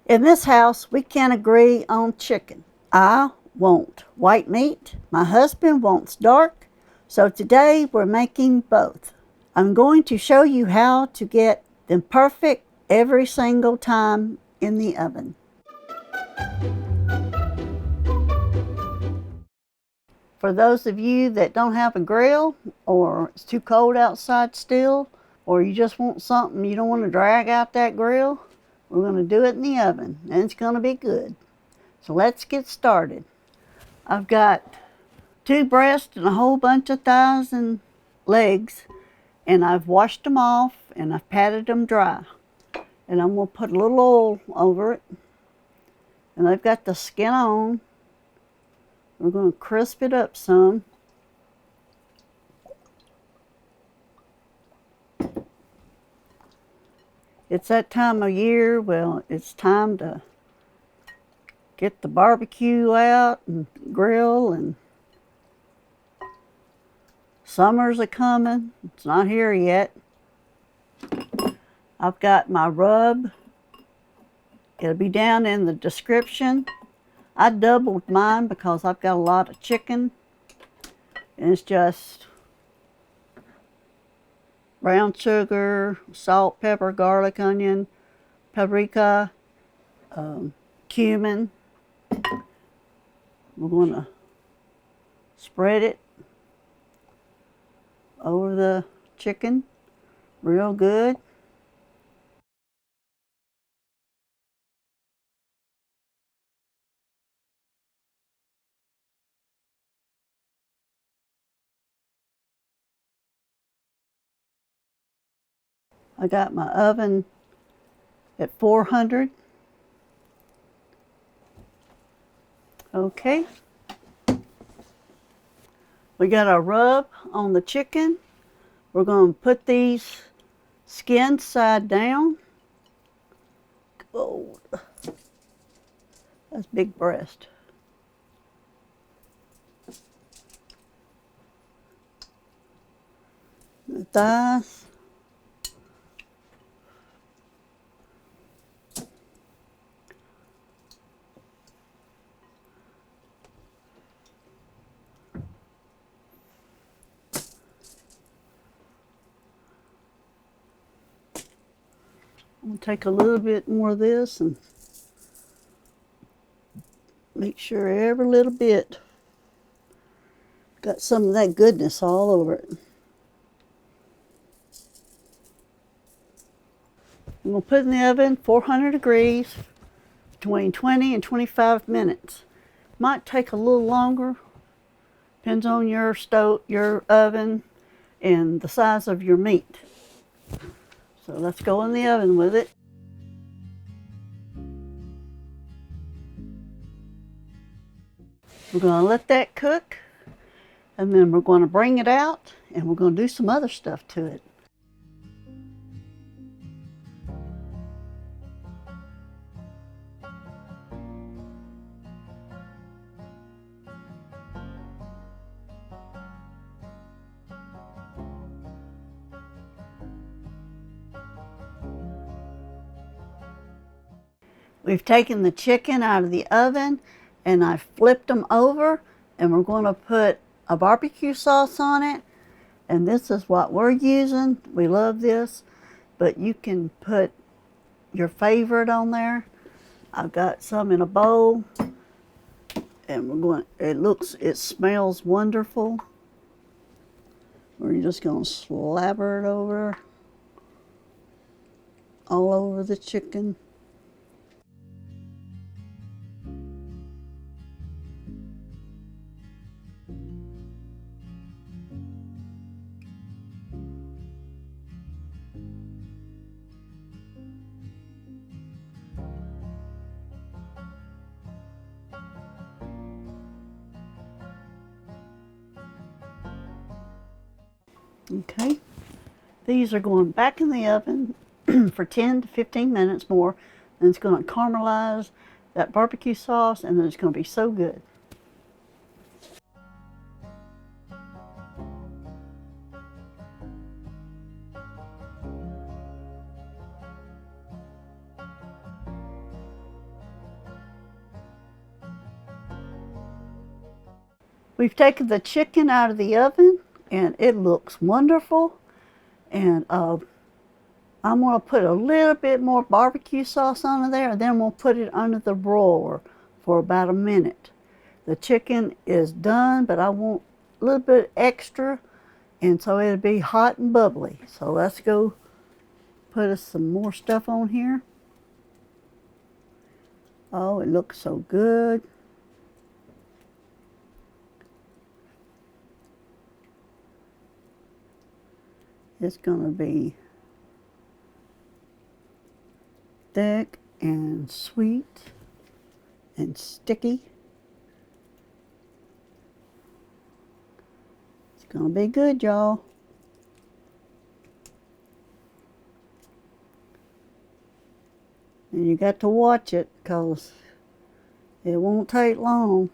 In this house, we can't agree on chicken. I want white meat. My husband wants dark. So today we're making both. I'm going to show you how to get them perfect every single time in the oven. For those of you that don't have a grill, or it's too cold outside still, or you just want something you don't want to drag out that grill, we're going to do it in the oven, and it's going to be good. So let's get started. I've got 2 breasts and a whole bunch of thighs and legs, and I've washed them off and I've patted them dry. And I'm going to put a little oil over it, and I've got the skin on. We're going to crisp it up some. It's that time of year, well, it's time to get the barbecue out and grill, and summer's a coming. It's not here yet. I've got my rub. It'll be down in the description. I doubled mine because I've got a lot of chicken, and it's just brown sugar, salt, pepper, garlic, onion, paprika, cumin. We're going to spread it over the chicken real good. I got my oven at 400. Okay. We got our rub on the chicken. We're going to put these skins side down. Oh, that's big breast. The thighs. I'm going to take a little bit more of this and make sure every little bit got some of that goodness all over it. I'm going to put it in the oven 400 degrees between 20 and 25 minutes. Might take a little longer. Depends on your stove, your oven, and the size of your meat. So let's go in the oven with it. We're going to let that cook, and then we're going to bring it out, and we're going to do some other stuff to it. We've taken the chicken out of the oven, and I've flipped them over, and we're going to put a barbecue sauce on it. And this is what we're using. We love this, but you can put your favorite on there. I've got some in a bowl, and it smells wonderful. We're just going to slabber it over, all over the chicken. Okay, these are going back in the oven for 10 to 15 minutes more, and it's going to caramelize that barbecue sauce, and then it's going to be so good. We've taken the chicken out of the oven and it looks wonderful. And I'm going to put a little bit more barbecue sauce under there, and then we'll put it under the broiler for about a minute. The chicken is done, but I want a little bit extra, and so it'll be hot and bubbly. So let's go put us some more stuff on here. Oh, it looks so good. It's going to be thick and sweet and sticky. It's going to be good, y'all. And you got to watch it because it won't take long.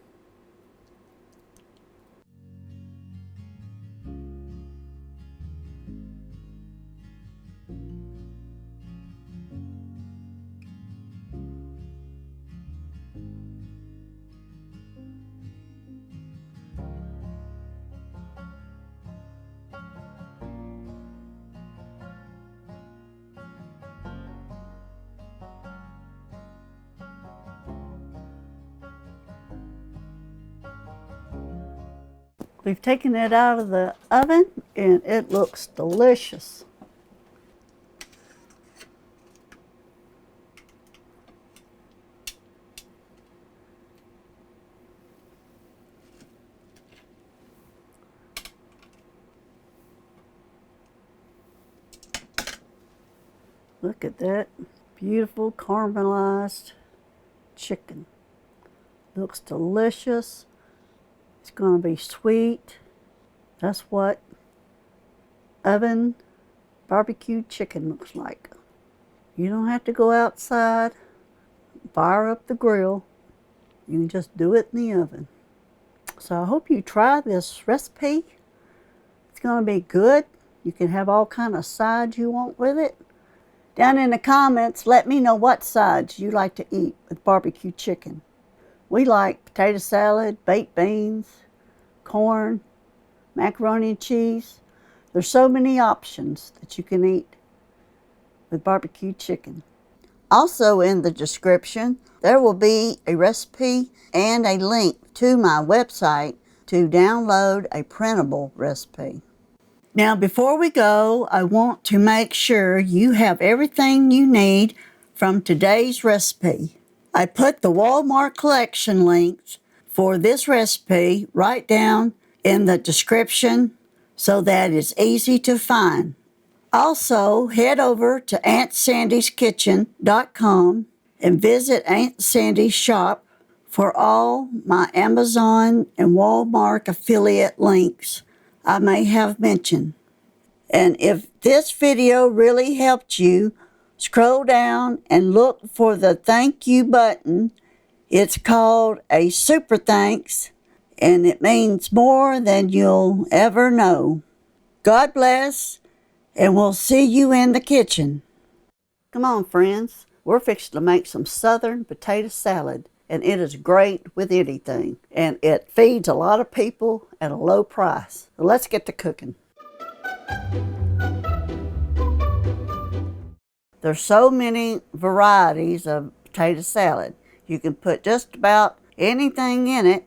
We've taken it out of the oven and it looks delicious. Look at that beautiful caramelized chicken. Looks delicious. It's going to be sweet. That's what oven barbecued chicken looks like. You don't have to go outside, fire up the grill. You can just do it in the oven. So I hope you try this recipe. It's going to be good. You can have all kind of sides you want with it. Down in the comments, let me know what sides you like to eat with barbecue chicken. We like potato salad, baked beans, corn, macaroni and cheese. There's so many options that you can eat with barbecue chicken. Also in the description, there will be a recipe and a link to my website to download a printable recipe. Now before we go, I want to make sure you have everything you need from today's recipe. I put the Walmart collection links for this recipe right down in the description so that it's easy to find. Also, head over to AuntSandy'sKitchen.com and visit Aunt Sandy's shop for all my Amazon and Walmart affiliate links I may have mentioned. And if this video really helped you, scroll down and look for the thank you button. It's called a super thanks, and it means more than you'll ever know. God bless, and we'll see you in the kitchen. Come on, friends. We're fixing to make some Southern potato salad, and it is great with anything. And it feeds a lot of people at a low price. So let's get to cooking. There's so many varieties of potato salad. You can put just about anything in it,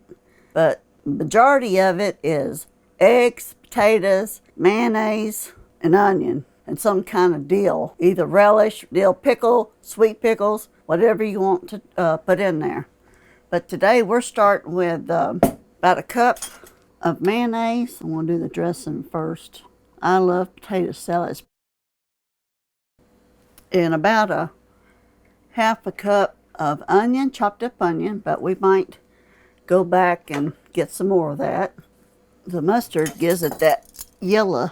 but the majority of it is eggs, potatoes, mayonnaise, and onion, and some kind of dill. Either relish, dill pickle, sweet pickles, whatever you want to put in there. But today we're starting with about a cup of mayonnaise. I'm going to do the dressing first. I love potato salads. And about a half a cup of onion, chopped up onion, but we might go back and get some more of that. The mustard gives it that yellow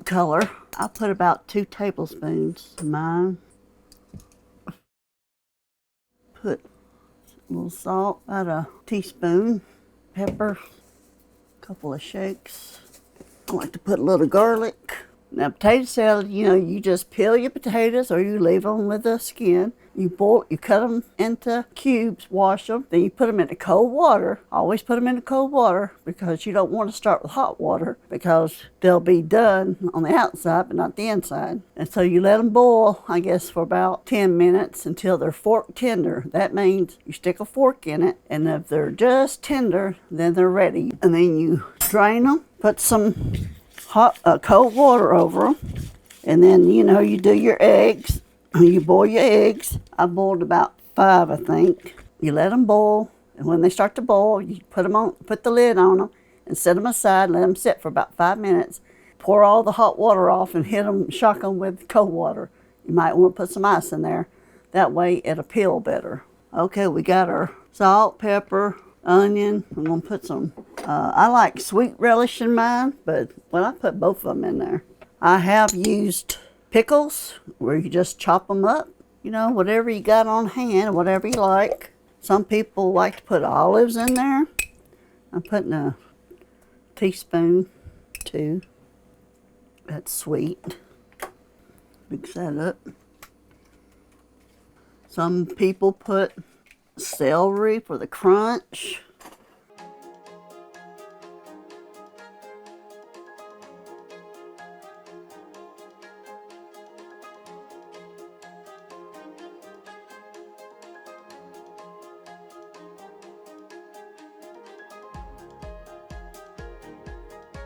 color. I put about 2 tablespoons in mine. Put a little salt, about a teaspoon, pepper, a couple of shakes. I like to put a little garlic. Now, potato salad, you know, you just peel your potatoes or you leave them with the skin. You cut them into cubes, wash them, then you put them into cold water. Always put them into cold water because you don't want to start with hot water because they'll be done on the outside but not the inside. And so you let them boil, I guess, for about 10 minutes until they're fork tender. That means you stick a fork in it, and if they're just tender, then they're ready. And then you drain them, put some cold water over them, and then you do your eggs. You boil your eggs. I boiled about 5, I think. You let them boil, and when they start to boil, you put the lid on them and set them aside. Let them sit for about 5 minutes. Pour all the hot water off and shock them with cold water. You might want to put some ice in there. That way it'll peel better. Okay, we got our salt, pepper, onion. I'm gonna put some, I like sweet relish in mine, but I put both of them in there. I have used pickles where you just chop them up, whatever you got on hand, whatever you like. Some people like to put olives in there. I'm putting a teaspoon, 2. That's sweet. Mix that up. Some people put celery for the crunch.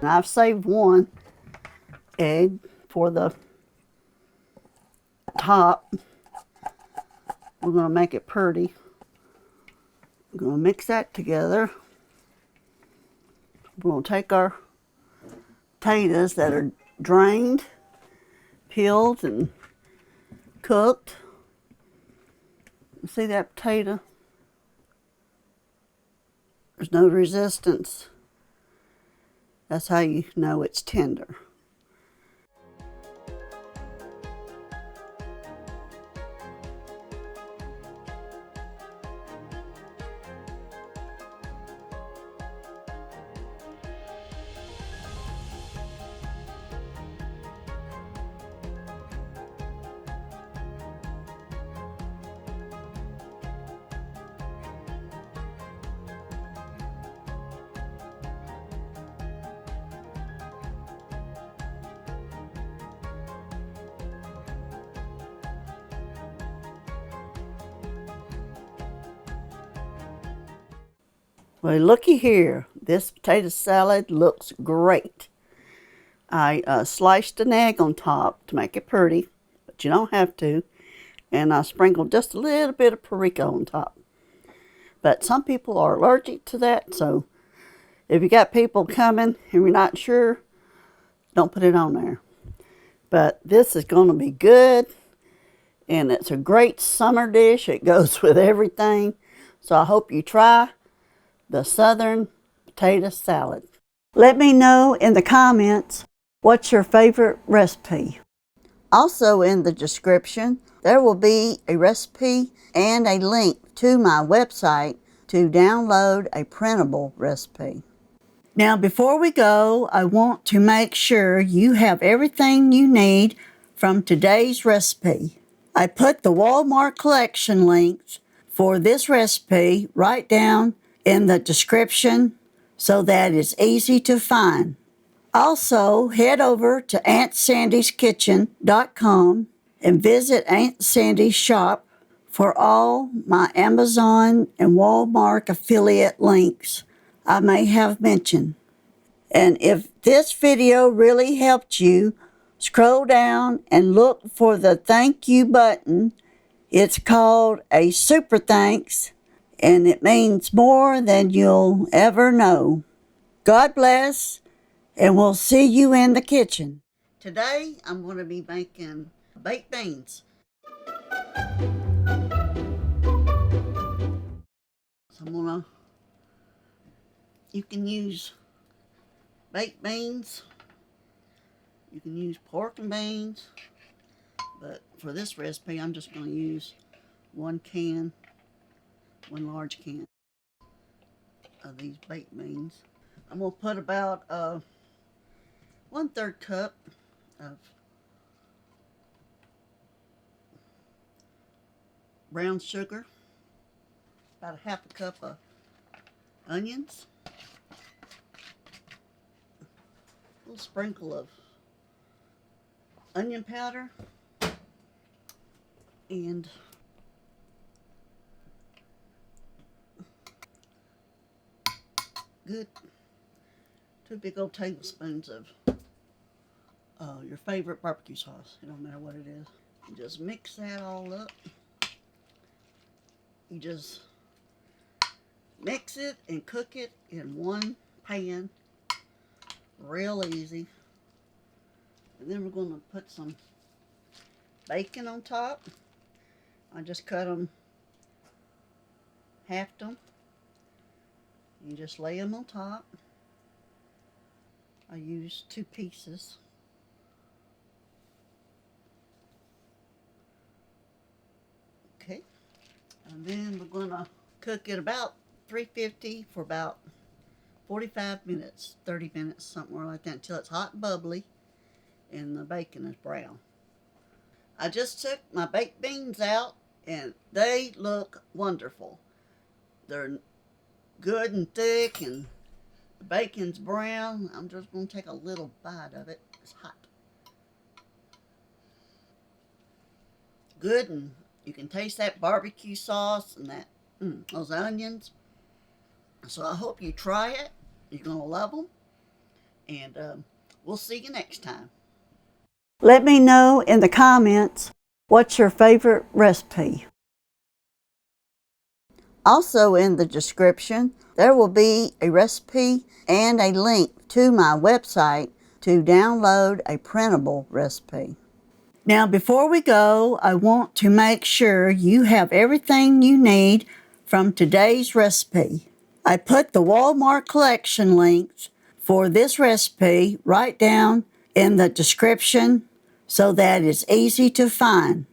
And I've saved 1 egg for the top. We're going to make it pretty. We're going to mix that together. We're going to take our potatoes that are drained, peeled, and cooked. See that potato? There's no resistance. That's how you know it's tender. Well, looky here. This potato salad looks great. I sliced an egg on top to make it pretty, but you don't have to. And I sprinkled just a little bit of paprika on top. But some people are allergic to that, so if you got people coming and you're not sure, don't put it on there. But this is going to be good, and it's a great summer dish. It goes with everything. So I hope you try the Southern potato salad. Let me know in the comments what's your favorite recipe. Also in the description, there will be a recipe and a link to my website to download a printable recipe. Now, before we go, I want to make sure you have everything you need from today's recipe. I put the Walmart collection links for this recipe right down in the description so that it's easy to find. Also, head over to AuntSandy'sKitchen.com and visit Aunt Sandy's shop for all my Amazon and Walmart affiliate links I may have mentioned. And if this video really helped you, scroll down and look for the thank you button. It's called a super thanks, and it means more than you'll ever know. God bless, and we'll see you in the kitchen. Today, I'm going to be making baked beans. So you can use baked beans. You can use pork and beans. But for this recipe, I'm just going to use 1 large can of these baked beans. I'm going to put about 1/3 cup of brown sugar, about a half a cup of onions, a little sprinkle of onion powder, and good 2 big old tablespoons of your favorite barbecue sauce. It don't matter what it is. You just mix that all up. You just mix it and cook it in one pan, real easy. And then we're going to put some bacon on top. I just cut them, halved them. You just lay them on top. I use 2 pieces. Okay, and then we're gonna cook it about 350 for about 45 minutes, 30 minutes, somewhere like that, until it's hot and bubbly and the bacon is brown. I just took my baked beans out and they look wonderful. They're good and thick and the bacon's brown. I'm just going to take a little bite of it. It's hot. Good, and you can taste that barbecue sauce and that those onions. So I hope you try it. You're going to love them. And we'll see you next time. Let me know in the comments what's your favorite recipe. Also in the description, there will be a recipe and a link to my website to download a printable recipe. Now, before we go, I want to make sure you have everything you need from today's recipe. I put the Walmart collection links for this recipe right down in the description so that it's easy to find.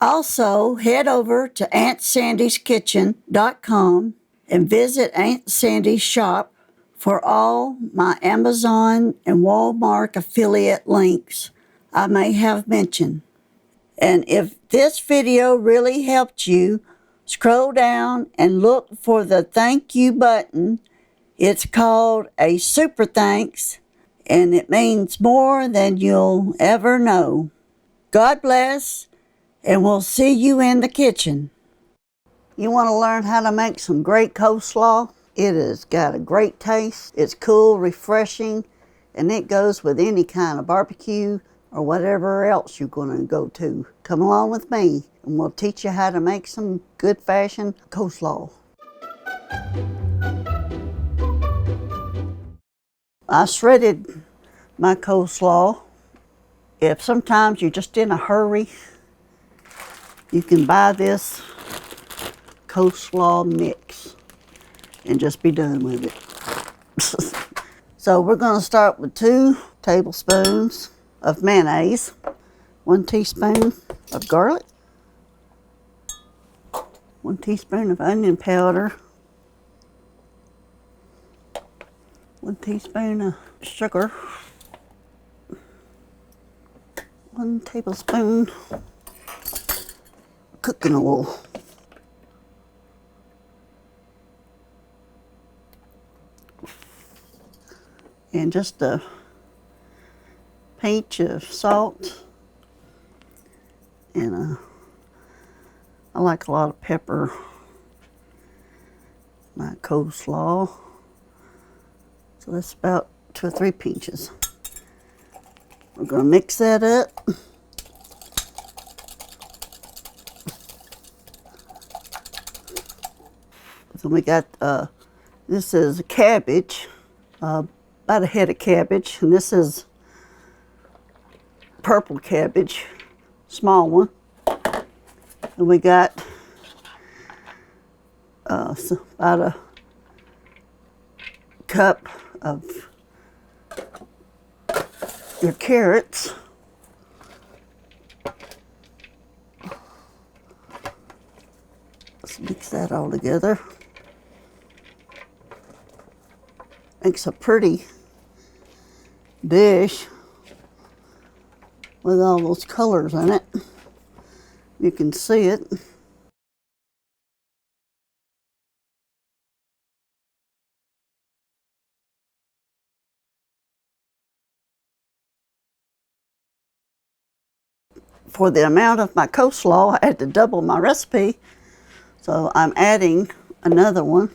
Also, head over to AuntSandy'sKitchen.com and visit Aunt Sandy's shop for all my Amazon and Walmart affiliate links I may have mentioned. And if this video really helped you, scroll down and look for the thank you button. It's called a super thanks, and it means more than you'll ever know. God bless, and we'll see you in the kitchen. You want to learn how to make some great coleslaw? It has got a great taste. It's cool, refreshing, and it goes with any kind of barbecue or whatever else you're going to go to. Come along with me, and we'll teach you how to make some good-fashioned coleslaw. I shredded my coleslaw. If sometimes you're just in a hurry, you can buy this coleslaw mix and just be done with it. So we're going to start with 2 tablespoons of mayonnaise, 1 teaspoon of garlic, 1 teaspoon of onion powder, 1 teaspoon of sugar, 1 tablespoon cooking oil, and just a pinch of salt, and I like a lot of pepper. My coleslaw, so that's about 2 or 3 pinches. We're going to mix that up. So we got this is cabbage, about a head of cabbage, and this is purple cabbage, small one. And we got about a cup of your carrots. Let's mix that all together. Makes a pretty dish. with all those colors in it. You can see it. For the amount of my coleslaw, I had to double my recipe, so I'm adding another one.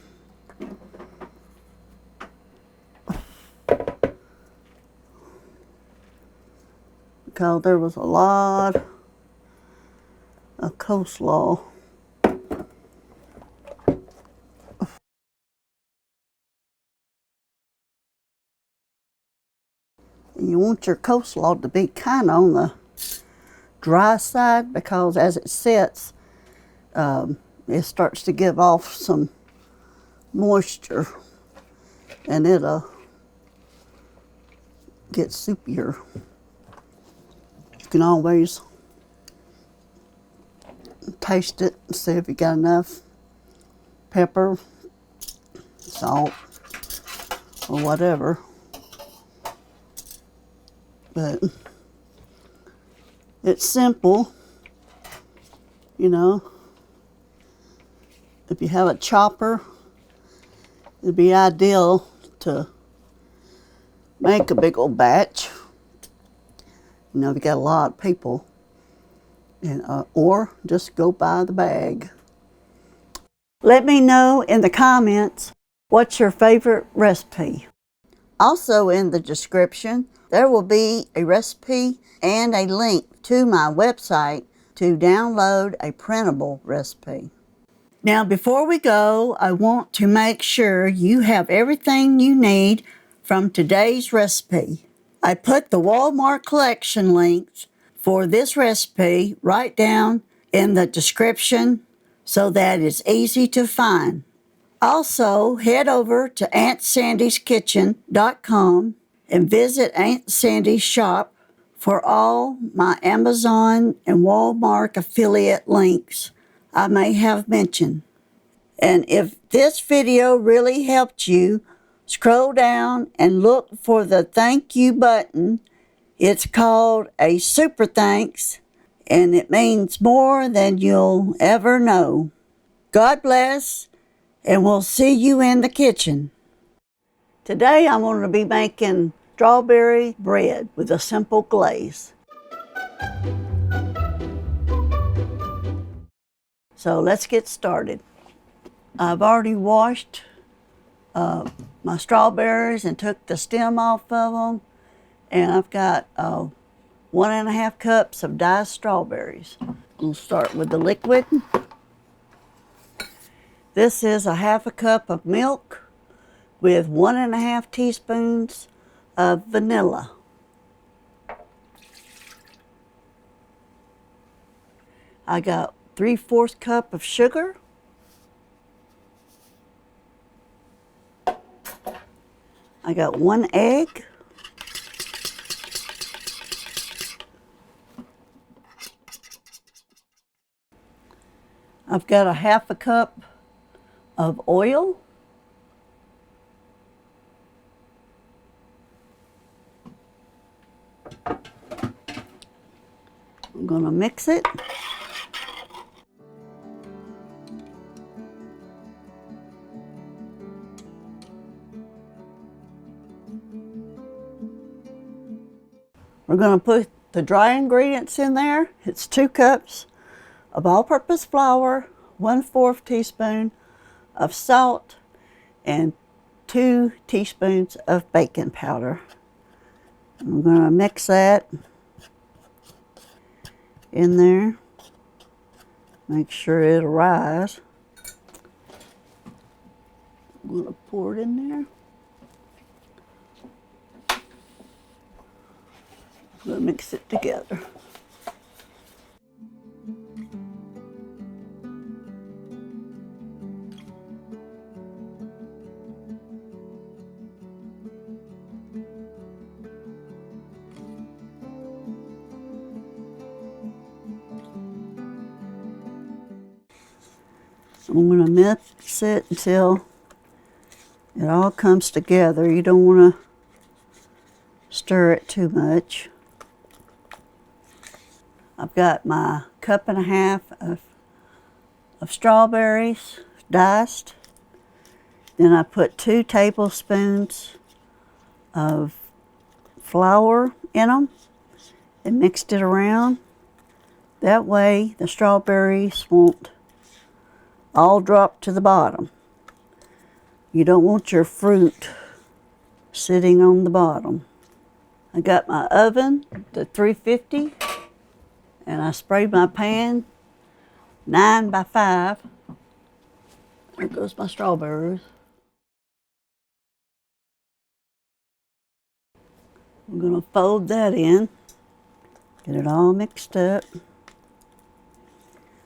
Because there was a lot of coleslaw. You want your coleslaw to be kind of on the dry side, because as it sets, it starts to give off some moisture and it'll get soupier. You can always taste it and see if you got enough pepper, salt, or whatever. But it's simple, you know. If you have a chopper, it'd be ideal to make a big old batch. You know, if you got a lot of people, and or just go buy the bag. Let me know in the comments what's your favorite recipe. Also in the description, there will be a recipe and a link to my website to download a printable recipe. Now, before we go, I want to make sure you have everything you need from today's recipe. I put the Walmart collection links for this recipe right down in the description so that it's easy to find. Also, head over to AuntSandy'sKitchen.com and visit Aunt Sandy's shop for all my Amazon and Walmart affiliate links I may have mentioned. And if this video really helped you, scroll down and look for the thank you button. It's called a super thanks, and it means more than you'll ever know. God bless, and we'll see you in the kitchen. Today I'm going to be making strawberry bread with a simple glaze. So let's get started. I've already washed my strawberries and took the stem off of them, and I've got 1.5 cups of diced strawberries. We'll start with the liquid. This is a 1/2 cup of milk with 1.5 teaspoons of vanilla. I got 3/4 cup of sugar. I got 1 egg. I've got a 1/2 cup of oil. I'm going to mix it. We're going to put the dry ingredients in there. It's 2 cups of all-purpose flour, 1/4 teaspoon of salt, and 2 teaspoons of baking powder. And we're going to mix that in there. Make sure it'll rise. I'm going to pour it in there. We'll mix it together. I'm going to mix it until it all comes together. You don't want to stir it too much. I've got my 1.5 cups of strawberries diced. Then I put 2 tablespoons of flour in them and mixed it around. That way the strawberries won't all drop to the bottom. You don't want your fruit sitting on the bottom. I got my oven to 350 and I sprayed my pan 9 by 5. There goes my strawberries. I'm going to fold that in, get it all mixed up.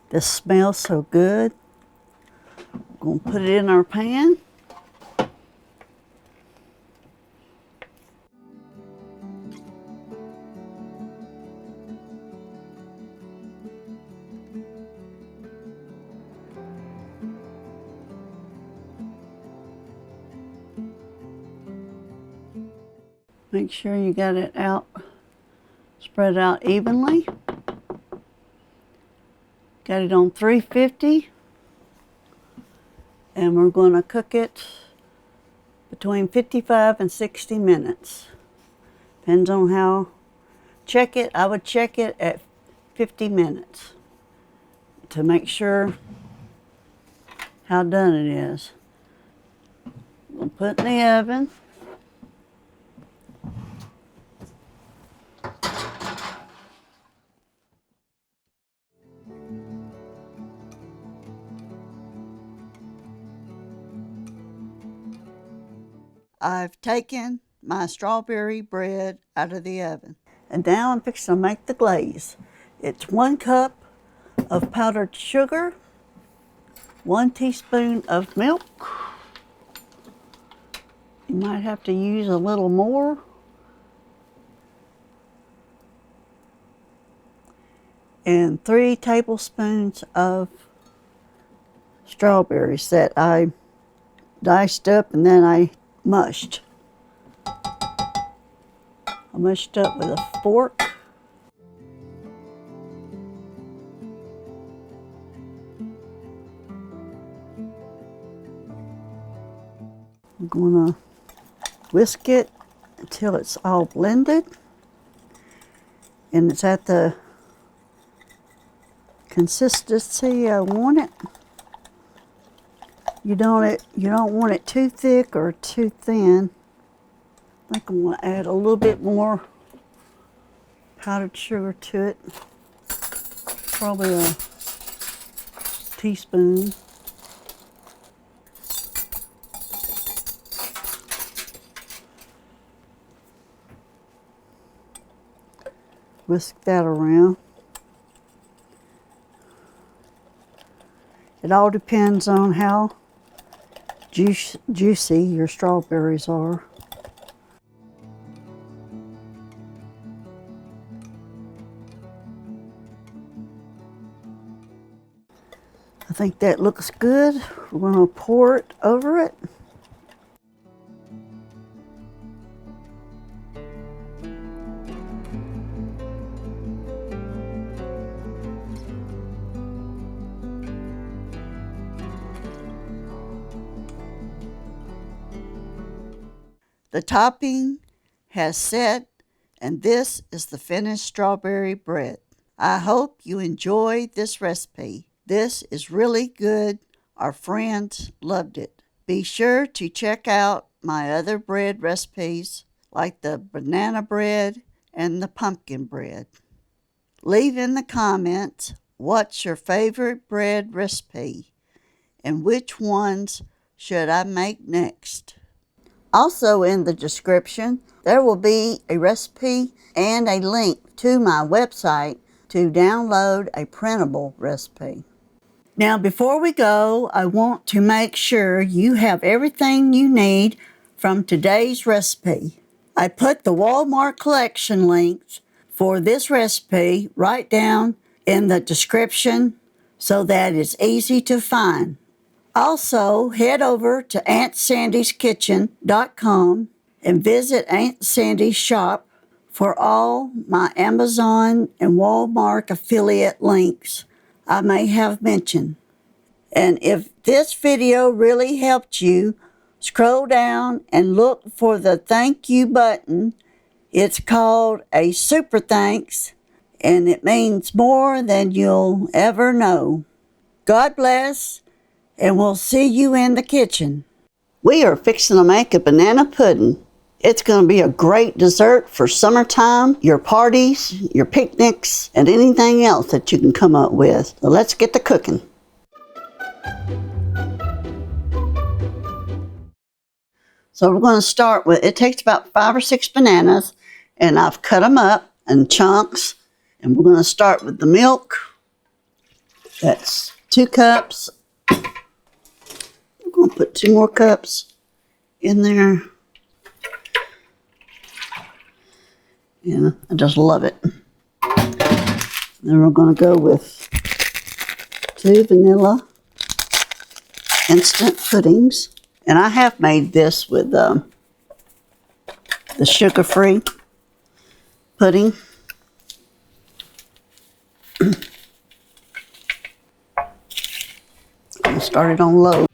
This smells so good. I'm going to put it in our pan. Make sure you got it out, spread out evenly. Got it on 350, and we're going to cook it between 55 and 60 minutes. Depends on how, check it, I would check it at 50 minutes to make sure how done it is. We'll put it in the oven. I've taken my strawberry bread out of the oven. And now I'm fixing to make the glaze. It's 1 cup of powdered sugar, 1 teaspoon of milk. You might have to use a little more. And 3 tablespoons of strawberries that I diced up and then I mushed. I mushed up with a fork. I'm gonna whisk it until it's all blended and it's at the consistency I want it. You don't want it too thick or too thin. I think I'm going to add a little bit more powdered sugar to it. Probably a teaspoon. Whisk that around. It all depends on how juicy your strawberries are. I think that looks good. We're going to pour it over it. The topping has set, and this is the finished strawberry bread. I hope you enjoyed this recipe. This is really good. Our friends loved it. Be sure to check out my other bread recipes like the banana bread and the pumpkin bread. Leave in the comments what's your favorite bread recipe and which ones should I make next. Also in the description, there will be a recipe and a link to my website to download a printable recipe. Now, before we go, I want to make sure you have everything you need from today's recipe. I put the Walmart collection links for this recipe right down in the description so that it's easy to find. Also, head over to AuntSandy'sKitchen.com and visit Aunt Sandy's shop for all my Amazon and Walmart affiliate links I may have mentioned. And if this video really helped you, scroll down and look for the thank you button. It's called a super thanks, and it means more than you'll ever know. God bless, and we'll see you in the kitchen. We are fixing to make a banana pudding. It's going to be a great dessert for summertime, your parties, your picnics, and anything else that you can come up with. So let's get to cooking. So we're going to start with, it takes about 5 or 6 bananas, and I've cut them up in chunks. And we're going to start with the milk. That's 2 cups. We're going to put 2 more cups in there. Yeah, I just love it. Then we're going to go with 2 vanilla instant puddings. And I have made this with the sugar-free pudding. I'll start it on low.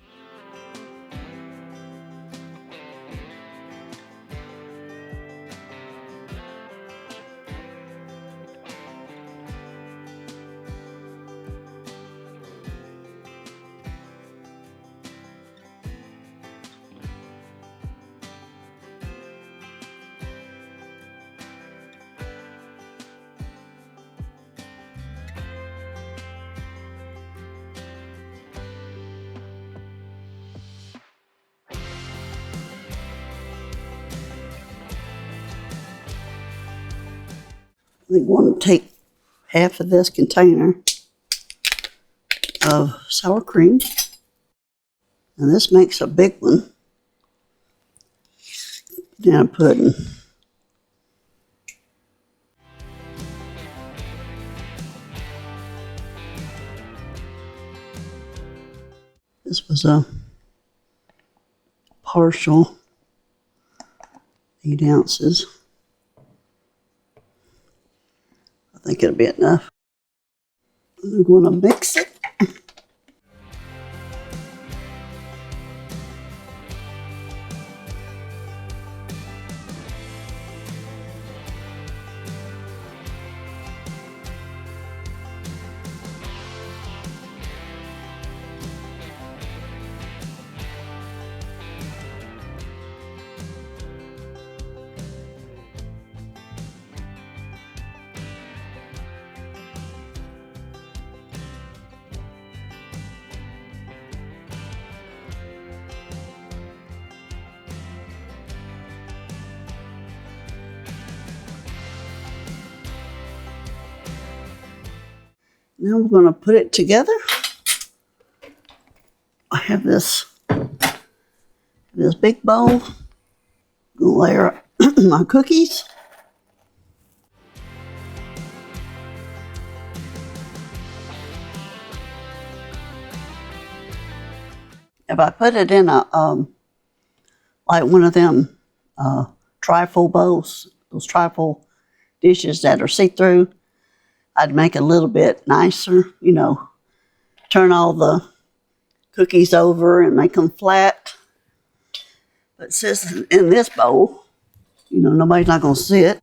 We want to take half of this container of sour cream, and this makes a big one. Banana pudding. This was a partial 8 ounces. I think it'll be enough. I'm going to mix it. Now we're going to put it together. I have this big bowl. I'm going to layer my cookies. If I put it in a like one of them trifle bowls, those trifle dishes that are see-through, I'd make it a little bit nicer, you know, turn all the cookies over and make them flat. But since in this bowl, you know, nobody's not going to see it.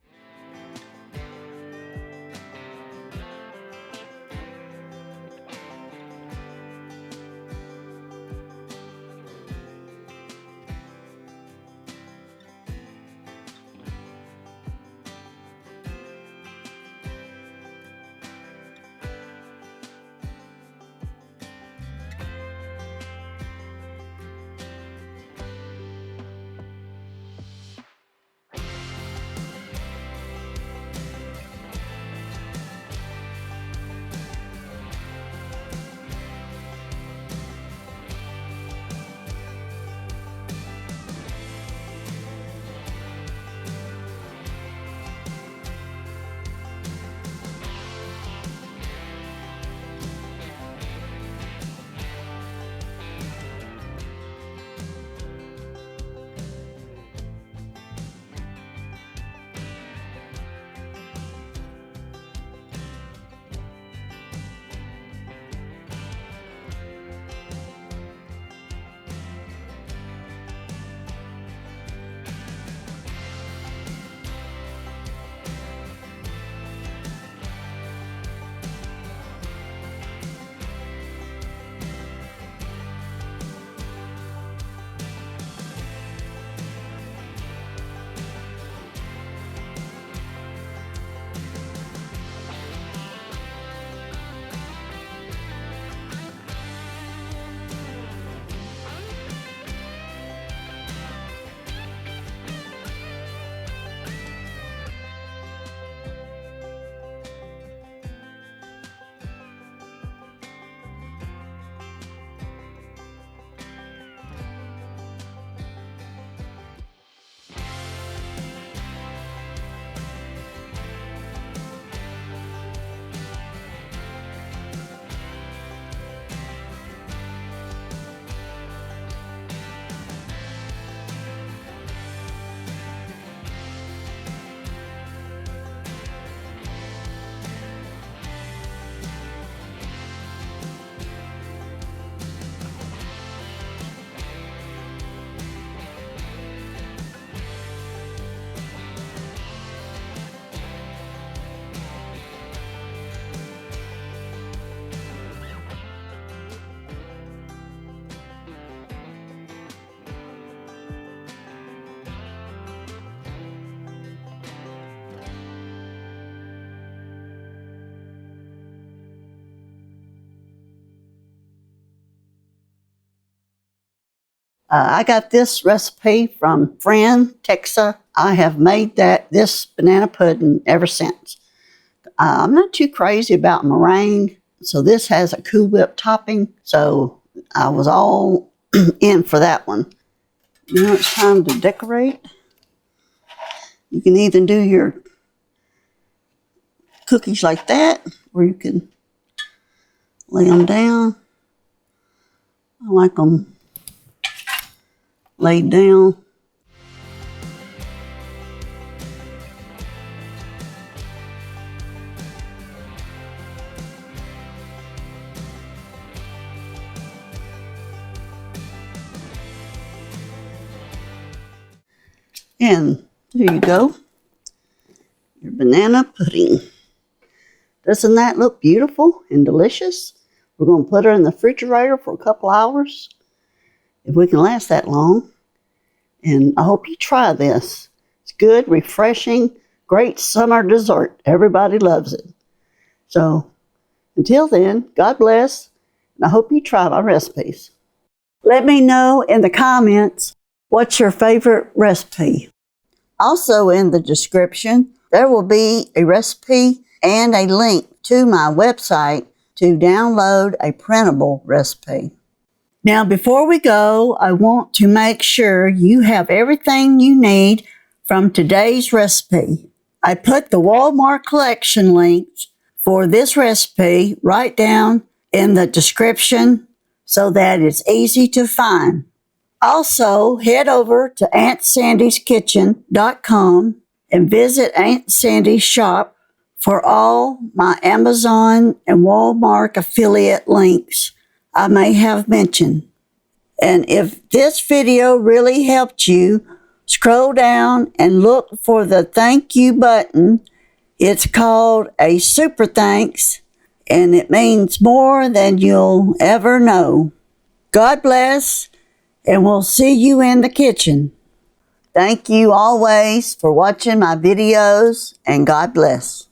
I got this recipe from friend Texa. I have made this banana pudding ever since. I'm not too crazy about meringue, so this has a Cool Whip topping, so I was all in for that one. Now it's time to decorate. You can either do your cookies like that, or you can lay them down. I like them laid down. And there you go, your banana pudding. Doesn't that look beautiful and delicious? We're going to put her in the refrigerator for a couple hours, if we can last that long. And I hope you try this. It's good, refreshing, great summer dessert. Everybody loves it. So until then, God bless, and I hope you try my recipes. Let me know in the comments what's your favorite recipe. Also in the description, there will be a recipe and a link to my website to download a printable recipe. Now, before we go, I want to make sure you have everything you need from today's recipe. I put the Walmart collection links for this recipe right down in the description so that it's easy to find. Also, head over to AuntSandy'sKitchen.com and visit Aunt Sandy's shop for all my Amazon and Walmart affiliate links I may have mentioned. And if this video really helped you, scroll down and look for the thank you button. It's called a super thanks, and it means more than you'll ever know. God bless, and we'll see you in the kitchen. Thank you always for watching my videos, and God bless.